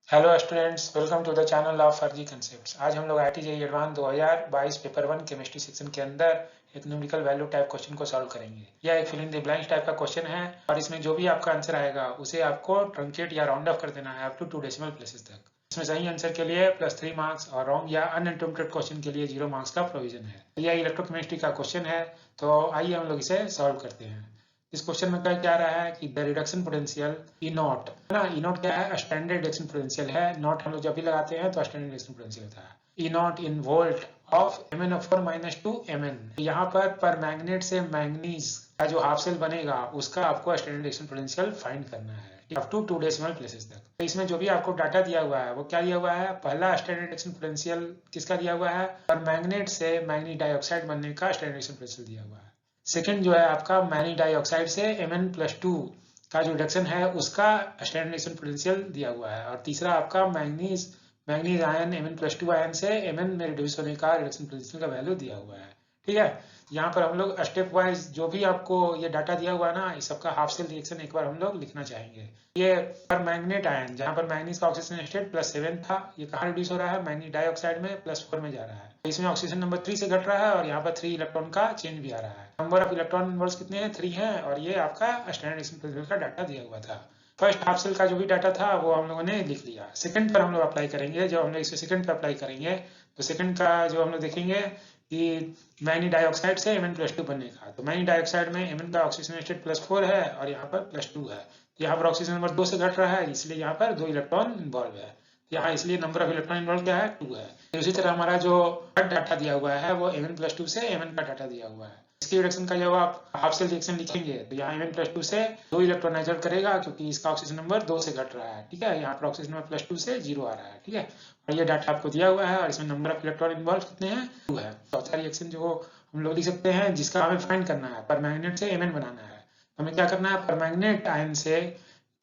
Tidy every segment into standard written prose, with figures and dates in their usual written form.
Hello students, welcome to the channel of Farzi concepts. आज हम लोग IT JEE advance 2022 paper 1 chemistry section के अंदर एक न्यूमेरिकल वैल्यू टाइप क्वेश्चन को सॉल्व करेंगे। यह एक fill in the blanks type का क्वेश्चन है और इसमें जो भी आपका आंसर आएगा उसे आपको ट्रंकेट या राउंड ऑफ कर देना है अप टू 2 डेसिमल प्लेसेस तक। इसमें सही आंसर के लिए +3 मार्क्स और रॉन्ग या अनइंटरप्रेटेड क्वेश्चन के लिए 0 मार्क्स का प्रोविजन है। यह इलेक्ट्रोकेमिस्ट्री का क्वेश्चन है, तो आइए हम लोग इसे सॉल्व करते हैं। इस क्वेश्चन में क्या रहा है कि the reduction potential E not है ना। ई नॉट क्या है? स्टैंडर्ड रिडक्शन पोटेंशियल है। नॉट हम लोग जब भी लगाते हैं तो स्टैंडर्ड रिडक्शन पोटेंशियल होता है। E naught in volt of Mn(4 - 2 Mn)। यहाँ पर मैग्नेट से मैंगनीज का जो हाफ सेल बनेगा उसका आपको स्टैंडर्ड रिडक्शन पोटेंशियल फाइंड करना है अप टू 2 डेसिमल प्लेसेस तक। तो इसमें जो भी आपको डाटा दिया हुआ है वो क्या दिया हुआ है? पहला स्टैंडर्ड रिडक्शन पोटेंशियल किसका दिया हुआ है? पर मैग्नेट से मैग्नीज डाइऑक्साइड बनने का स्टैंडर्ड रिडक्शन पोटेंशियल दिया हुआ है। सेकंड जो है आपका मैग्नीज डाइऑक्साइड से Mn+2 का जो रिडक्शन है उसका स्टैंडर्ड रिडक्शन पोटेंशियल दिया हुआ है। और तीसरा आपका मैग्नीज आयन Mn+2 आयन से Mn में रिड्यूस होने का रिडक्शन पोटेंशियल का वैल्यू दिया हुआ है। ठीक है, यहाँ पर हम लोग स्टेप वाइज जो भी आपको ये डाटा दिया हुआ है ना, इस सबका हाफ सेल रिएक्शन एक बार हम लोग लिखना चाहेंगे। ये पर मैग्नेट आयन जहाँ पर मैग्नीज का ऑक्सीजन स्टेट +7 था, ये कहाँ रिड्यूस हो रहा है? मैग्नीज डाइऑक्साइड में +4 में जा रहा है। इसमें ऑक्सीजन नंबर 3 से घट रहा है और यहाँ पर 3 इलेक्ट्रॉन का चेंज भी आ रहा है। नंबर ऑफ इलेक्ट्रॉन नंबर्स कितने हैं? 3 हैं। और ये आपका स्टैंडर्ड रिएक्शन पोटेंशियल का डाटा दिया हुआ था। फर्स्ट हाफ सेल का जो भी डाटा था वो हम लोगों ने लिख लिया। सेकंड पर हम लोग अप्लाई करेंगे। जब हम लोग इसे सेकंड पर अप्लाई करेंगे तो सेकंड का जो हम लोग देखेंगे कि मैग्नीज डाइऑक्साइड से Mn+2 बनने का। तो मैग्नीज डाइऑक्साइड में Mn का ऑक्सीजन स्टेट +4 है और यहाँ पर +2 है। यहाँ पर ऑक्सीजन नंबर 2 से घट रहा है, इसलिए यहाँ पर 2 इलेक्ट्रॉन इन्वॉल्व है। यहाँ इसलिए नंबर ऑफ इलेक्ट्रॉन इन्वॉल्व क्या है? 2 है। उसी तरह हमारा जो डाटा दिया हुआ है वो Mn+2 से Mn का डाटा दिया हुआ है। इसके रिएक्शन का जब आप हाफ सेल रिएक्शन लिखेंगे तो यहाँ Mn+2 से 2 इलेक्ट्रॉन एडजॉर्ब करेगा क्योंकि इसका ऑक्सीजन नंबर 2 से घट रहा है। ठीक है, यहाँ पर ऑक्सीजन नंबर +2 से 0 आ रहा है। ठीक है, और ये डाटा आपको दिया हुआ है और इसमें नंबर ऑफ इलेक्ट्रॉन इन्वॉल्व कितने हैं? 2 है। चौथा रिएक्शन जो हम लोग लिख सकते हैं जिसका हमें फाइंड करना है, पर मैग्नेट से Mn बनाना है। हमें क्या करना है? पर मैग्नेट आयन से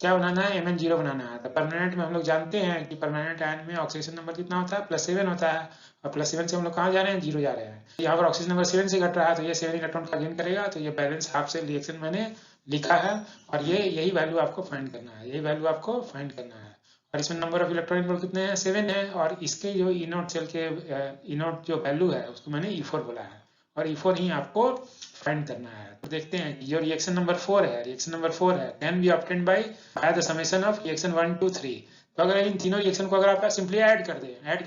क्या बनाना है? Mn0 बनाना है। तो परमानेंट में हम लोग जानते हैं कि परमानेंट आयन में ऑक्सीजन नंबर कितना होता है? +7 होता है। और +7 से हम लोग कहाँ जा रहे हैं? 0 जा रहे हैं। यहाँ पर ऑक्सीजन नंबर 7 से घट रहा है तो ये 7 इलेक्ट्रॉन का गेन करेगा। तो ये बैलेंस हाफ सेल रिएक्शन मैंने लिखा है और ये यही वैल्यू आपको फाइंड करना है। यही वैल्यू आपको फाइंड करना है। और इसमें नंबर ऑफ इलेक्ट्रॉन इन्वॉल्व कितने हैं? 7 है। और इसके जो ई नॉट सेल के ई नॉट जो वैल्यू है उसको मैंने E4 बोला है और E4 ही आपको फाइंड करना है। तो देखते हैं कि जो रिएक्शन नंबर 4 है, can be obtained by the summation of reaction 1 2 3। तो अगर इन तीनों रिएक्शन को अगर आप सिंपली ऐड कर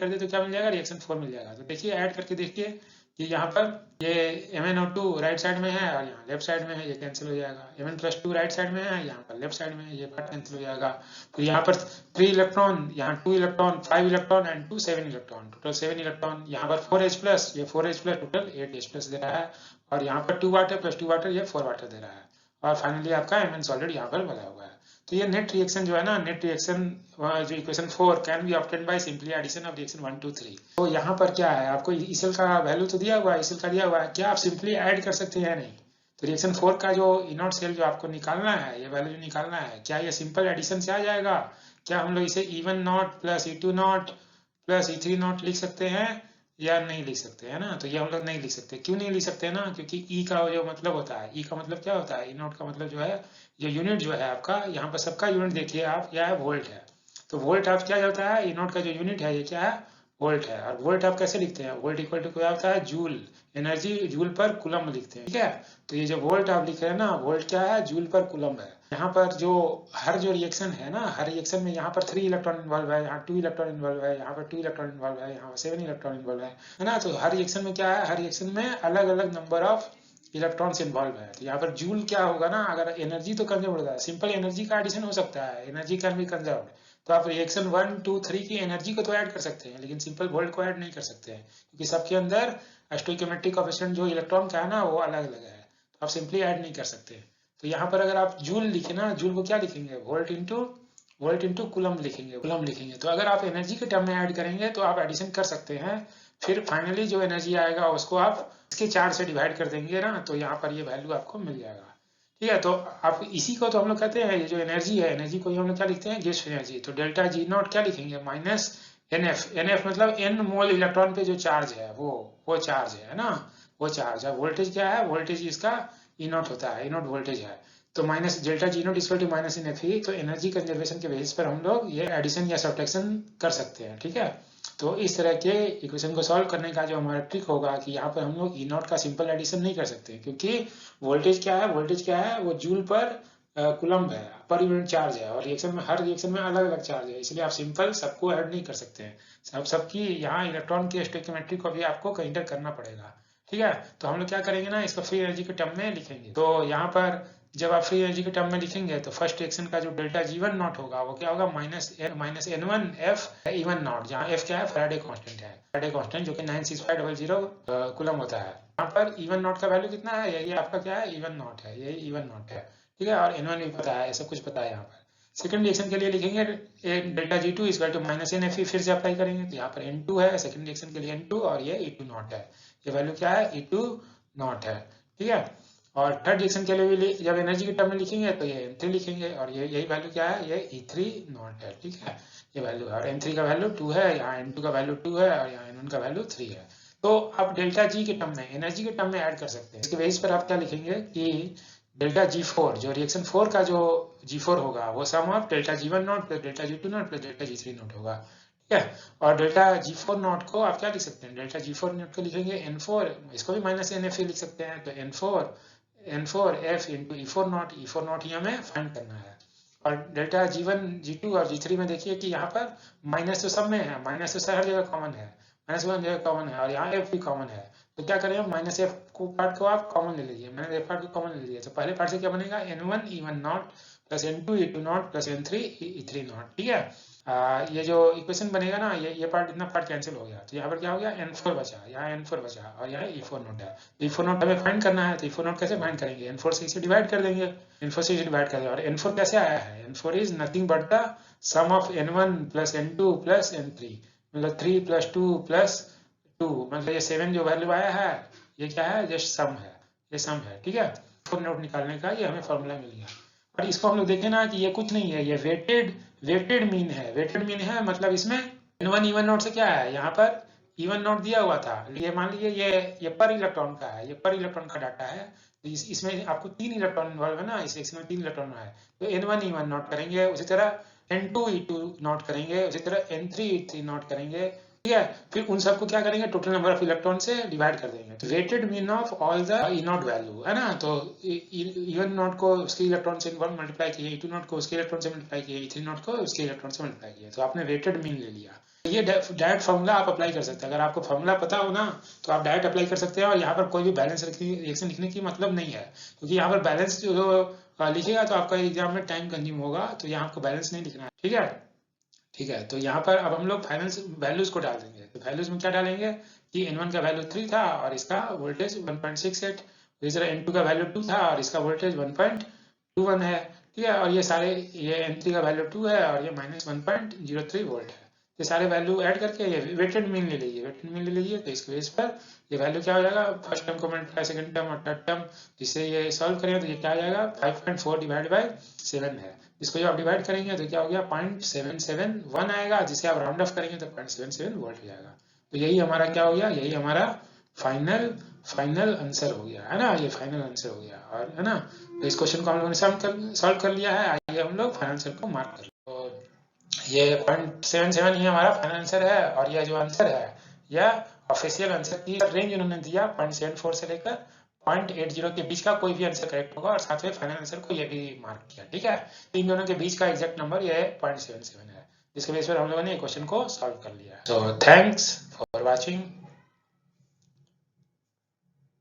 दे तो क्या मिल जाएगा? रिएक्शन 4 मिल जाएगा। तो देखिए ऐड करके देखिए कि यहाँ पर ये MnO2 राइट साइड में है और यहाँ लेफ्ट साइड में है, ये कैंसिल हो जाएगा। Mn+2 राइट साइड में है, यहाँ पर लेफ्ट साइड में है, ये पार्ट कैंसिल हो जाएगा। तो यहाँ पर 3 इलेक्ट्रॉन, यहाँ 2 electron, 5 electron and 2 7 electron, total 7 electron. यहाँ पर 4H+, ये 4H+, टोटल 8H+ दे रहा है। और यहाँ पर 2 वाटर प्लस 2 वाटर, ये 4 वाटर दे रहा है। और फाइनली आपका Mn सॉलिड यहाँ पर बना हुआ है। तो ये नेट रिएक्शन जो है ना, नेट रिएक्शन जो equation 4 can be obtained by simply addition of reaction 1 2 3। तो यहाँ पर क्या है? आपको इसेल का वैल्यू तो दिया हुआ है, इसेल का दिया हुआ है, क्या आप सिंपली ऐड कर सकते हैं? नहीं। तो रिएक्शन 4 का जो ई नॉट सेल जो आपको निकालना है, ये वैल्यू जो निकालना है, क्या ये सिंपल एडिशन से आ जाएगा? क्या हम लोग इसे E1 not plus E2 not plus E3 not लिख सकते हैं या नहीं लिख सकते? है ना। तो ये हम लोग नहीं लिख सकते। क्यों नहीं लिख सकते ना? क्योंकि ई का जो मतलब होता है, ई का मतलब क्या होता है? ई नॉट का मतलब जो है, ये यूनिट जो है आपका, यहाँ पर सबका यूनिट देखिए आप, क्या है? वोल्ट है। तो वोल्ट आप क्या होता है? ई नॉट का जो यूनिट है ये क्या है? वोल्ट है। और वोल्ट आप कैसे लिखते हैं? वोल्ट इक्वल टू क्या होता है? जूल। एनर्जी जूल पर कूलम लिखते हैं। ठीक है, तो ये जो वोल्ट आप लिख रहे हैं ना, वोल्ट क्या है? जूल पर कूलम है। यहाँ पर जो हर जो रिएक्शन है ना, हर रिएक्शन में यहाँ पर 3 इलेक्ट्रॉन इन्वॉल्व है, यहाँ 2 इलेक्ट्रॉन इन्वॉल्व है, यहाँ पर 2 इलेक्ट्रॉन इन्वॉल्व है, यहाँ 7 इलेक्ट्रॉन इन्वॉल्व है ना। तो हर रिएक्शन में क्या है? हर रिएक्शन में अलग अलग नंबर ऑफ इलेक्ट्रॉन्स इन्वॉल्व है। तो यहाँ पर जूल क्या होगा ना, अगर एनर्जी तो कंजर्व होता है, सिंपल एनर्जी का एडिशन हो सकता है, एनर्जी कैन बी कंजर्व्ड। तो आप रिएक्शन 1 2 3 की एनर्जी को तो ऐड कर सकते हैं लेकिन सिंपल वोल्ट को ऐड नहीं कर सकते हैं क्योंकि सबके अंदर स्टोइकियोमेट्रिक कोएफिशिएंट जो इलेक्ट्रॉन का है ना वो अलग अलग है। तो आप सिंपली ऐड नहीं कर सकते। तो यहाँ पर अगर आप जूल लिखे ना, जूल को क्या लिखेंगे? वोल्ट इंटू कूलम लिखेंगे। तो अगर आप एनर्जी के टर्म में ऐड करेंगे तो आप एडिशन कर सकते हैं। फिर फाइनली जो एनर्जी आएगा उसको आप इसके 4 से डिवाइड कर देंगे ना, तो यहाँ पर ये वैल्यू आपको मिल जाएगा। ठीक है, तो आप इसी को तो हम लोग कहते हैं, ये जो एनर्जी है, एनर्जी को हम लोग क्या लिखते हैं? Guest energy. तो डेल्टा जी नॉट क्या लिखेंगे? माइनस NF मतलब n मोल इलेक्ट्रॉन पे जो चार्ज है वो चार्ज है ना, वो चार्ज है। वोल्टेज क्या है? वोल्टेज इसका ई नॉट होता है, ई नॉट वोल्टेज है। तो minus delta G not equal to minus n F E, तो एनर्जी कंजर्वेशन के बेसिस पर हम लोग ये एडिशन या सब्ट्रैक्शन कर सकते हैं, ठीक है। तो इस तरह के इक्वेशन को सॉल्व करने का जो हमारा ट्रिक होगा कि यहाँ पर हम लोग ई नॉट का सिंपल एडिशन नहीं कर सकते, क्योंकि वोल्टेज क्या है, वो जूल पर कूलम्ब है, पर यूनिट चार्ज है, और रिएक्शन में हर रिएक्शन में अलग अलग चार्ज है, इसलिए आप सिंपल सबको ऐड नहीं कर सकते हैं। सबकी यहाँ इलेक्ट्रॉन की स्टोइकियोमेट्री को भी आपको कंसीडर करना पड़ेगा, ठीक है। तो हम लोग क्या करेंगे ना, इसको फ्री एनर्जी के टर्म में लिखेंगे। तो यहाँ पर जब आप फ्री एनर्जी के टर्म में लिखेंगे तो फर्स्ट रिएक्शन का जो डेल्टा जी1 नॉट होगा वो क्या होगा, minus n1 F E1 not, जहाँ एफ क्या है, फैराडे कांस्टेंट है, फैराडे कांस्टेंट जो कि 96500 कूलम होता है। यहाँ पर ई1 नॉट का वैल्यू कितना है, ये आपका क्या है, ई1 नॉट है, ये ई1 नॉट है, ठीक है। और एन1 भी पता है, सब कुछ पता है। यहाँ पर सेकंड रिएक्शन के लिए लिखेंगे डेल्टा जी2 equal to minus n F E, फिर से अप्लाई करेंगे तो यहाँ पर n2 है, सेकंड रिएक्शन के लिए n2, और ये e2 नॉट है, ये वैल्यू क्या है, e2 नॉट है, ठीक है। और थर्ड रिएक्शन के लिए भी जब एनर्जी के टर्म में लिखेंगे तो ये n3 लिखेंगे, और ये यही वैल्यू क्या है, ये e3 नॉट है, ठीक है, ये वैल्यू है। और n3 का वैल्यू 2 है, यहाँ n2 का वैल्यू 2 है, और यहाँ n1 का वैल्यू 3 है। तो आप डेल्टा जी के टर्म में, एनर्जी के टर्म में ऐड कर सकते हैं। इसके बेस पर आप क्या लिखेंगे कि डेल्टा जी4, जो रिएक्शन 4 का जो जी4 होगा वो sum of delta G one naught plus delta G two naught plus delta जी3 नॉट होगा, ठीक है। और डेल्टा जी4 नॉट को आप क्या लिख सकते हैं, डेल्टा जी4 नॉट को लिखेंगे n4, इसको भी माइनस एन एफ लिख सकते हैं, तो n4 f इंटू ई4 नॉट ही हमें फाइंड करना है। और डेल्टा जी1 जी2 और जी3 में देखिए कि यहाँ पर माइनस तो सब में है, माइनस तो हर जगह कॉमन है, माइनस वन जगह कॉमन है, और यहाँ एफ भी कॉमन है। तो क्या करें, माइनस एफ को पार्ट को आप कॉमन ले लीजिए, मैंने एफ पार्ट को कॉमन ले लिया, तो पहले पार्ट से क्या बनेगा, n1 e1 not plus n2 e2 not plus n3 e3 not, ठीक है। ये जो इक्वेशन बनेगा ना, ये पार्ट, इतना पार्ट कैंसिल हो गया, तो यहाँ पर क्या हो गया, n4 बचा, यहाँ n4 बचा, और यहाँ e4 नॉट है। तो e4 नॉट हमें फाइंड करना है, तो e4 नॉट कैसे फाइंड करेंगे, n4 से इसे डिवाइड कर देंगे, n4 से इसे डिवाइड कर देंगे। और n4 कैसे आया है, n4 is nothing but the sum of n1 plus n2 plus n3, मतलब 3 प्लस 2 प्लस 2, मतलब ये 7 जो वैल्यू आया है ये क्या है, जस्ट सम है, ये सम है, ठीक है। फोर नोट निकालने का ये हमें फॉर्मूला मिल गया। और इसको हम लोग देखें ना कि ये कुछ नहीं है, ये वेटेड मीन है, वेटेड मीन है, मतलब इसमें n1 e1 नोट से क्या है, यहाँ पर e1 नोट दिया हुआ था, ये मान लीजिए ये पर इलेक्ट्रॉन का है, ये पर इलेक्ट्रॉन का डाटा है, तो इसमें आपको 3 इलेक्ट्रॉन इन्वॉल्व है ना, इस सेक्शन में 3 इलेक्ट्रॉन है, तो n1 e1 नोट करेंगे, उसी तरह n2 e2 नोट करेंगे, उसी तरह n3 e3 नोट करेंगे, ठीक है। फिर उन सबको क्या करेंगे, टोटल नंबर ऑफ इलेक्ट्रॉन से डिवाइड कर देंगे, तो weighted mean of all the E naught value है ना। तो ई1 नॉट को उसके इलेक्ट्रॉन से मल्टीप्लाई किए, ई2 नॉट को उसके इलेक्ट्रॉन से मल्टीप्लाई किए, ई3 नॉट को उसके इलेक्ट्रॉन से मल्टीप्लाई किए, तो आपने वेटेड मीन ले लिया। ये डायरेक्ट फॉर्मूला आप अप्लाई कर सकते हैं, अगर आपको फॉर्मूला पता हो ना तो आप डायरेक्ट अप्लाई कर सकते हैं, और यहाँ पर कोई भी बैलेंस रिएक्शन लिखने की मतलब नहीं है, क्योंकि यहाँ पर बैलेंस जो लिखेगा तो आपका एग्जाम में टाइम कंज्यूम होगा, तो यहाँ आपको बैलेंस नहीं लिखना है, ठीक है। तो यहाँ पर अब हम लोग फाइनल वैल्यूज को डाल देंगे, तो वैल्यूज में क्या डालेंगे कि n1 का वैल्यू 3 था और इसका वोल्टेज 1.68, इस तरह n2 का वैल्यू 2 था और इसका वोल्टेज 1.21 है, ठीक है। और ये सारे, ये n3 का वैल्यू 2 है और ये माइनस 1.03 वोल्ट है, ये सारे वैल्यू ऐड करके ये वेटेड मीन ले लीजिए, तो इसके बेस पर ये वैल्यू क्या हो जाएगा, फर्स्ट टर्म को मल्टीप्लाई सेकंड टर्म और थर्ड टर्म, जिससे ये सॉल्व करेंगे तो ये क्या आ जाएगा, 5.4 डिवाइड बाई 7 है, इसको जब आप डिवाइड करेंगे तो क्या हो गया, 0.771 आएगा, जिसे आप राउंड ऑफ करेंगे तो 0.77 वोल्ट हो जाएगा। तो यही हमारा क्या हो गया, यही हमारा फाइनल आंसर हो गया है ना, ये फाइनल आंसर हो गया, और है ना। तो इस क्वेश्चन को हम लोगों ने सॉल्व कर लिया है, आइए हम लोग फाइनल आंसर को मार्क कर, तो ये 0.77 ही हमारा फाइनल आंसर है, और यह जो आंसर है यह ऑफिशियल आंसर की रेंज उन्होंने दिया 0.74 से लेकर 0.80 के बीच का कोई भी आंसर करेक्ट होगा, और साथ में फाइनल आंसर को ये भी मार्क किया, ठीक है। तो इन दोनों के बीच का एग्जैक्ट नंबर ये 0.77 है, जिसके बेस पर हम लोगों ने क्वेश्चन को सॉल्व कर लिया। तो थैंक्स फॉर वॉचिंग।